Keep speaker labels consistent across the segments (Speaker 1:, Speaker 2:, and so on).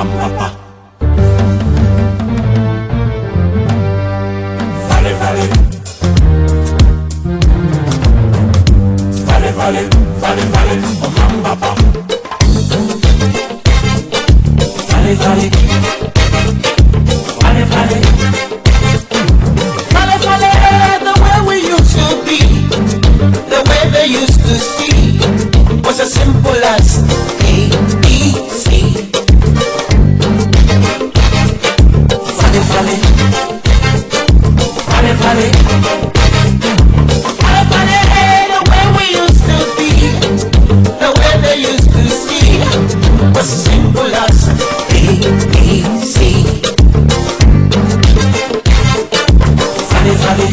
Speaker 1: Mamba. Vale, vale. Vale, vale, vale, vale. Oh, Mamba. Vale, vale. Vale, vale. Vale, vale. The way we used to be, the way they used to see, was as simple as A, B, C. Vale, vale. Vale, vale. Vale, vale. The way we used to be, the way they used to see, was as simple as A, B, C. Vale, vale.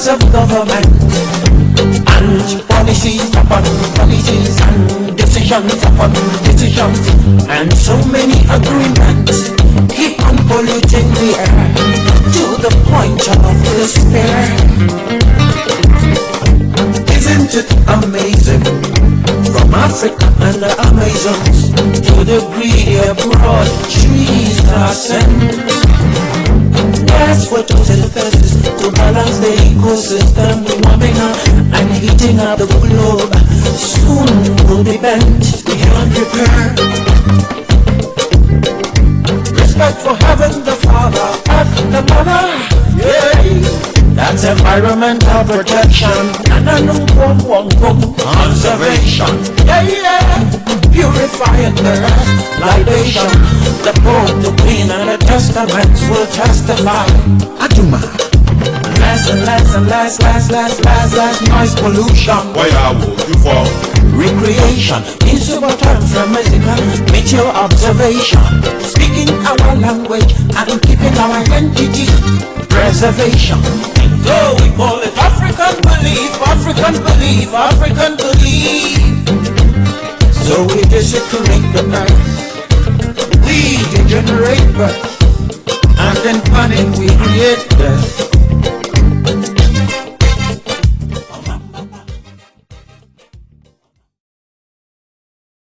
Speaker 1: Of government and policies upon policies and decisions upon decisions, and so many agreements keep on polluting the air to the point of despair. Isn't it amazing? From Africa and the Amazons to the greedy abroad, trees are sent. That's what photosynthesis to balance the ecosystem. Warming up and heating up the globe. Soon will be bent beyond repair. Respect for heaven, the Father, earth, the Mother. Yeah. That's environmental protection. Conservation. Yeah, yeah. Purifying the earth, libation. The Pope, the Queen, and the Testaments will testify. Aduma. Less and less and less noise pollution.
Speaker 2: Why would you fall?
Speaker 1: Recreation, insuperterm from musical, meteor observation. Speaking our language and keeping our identity. Preservation. So we call it African belief, African belief, African belief. So we desecrate the night, we degenerate birth, and then panic we create death.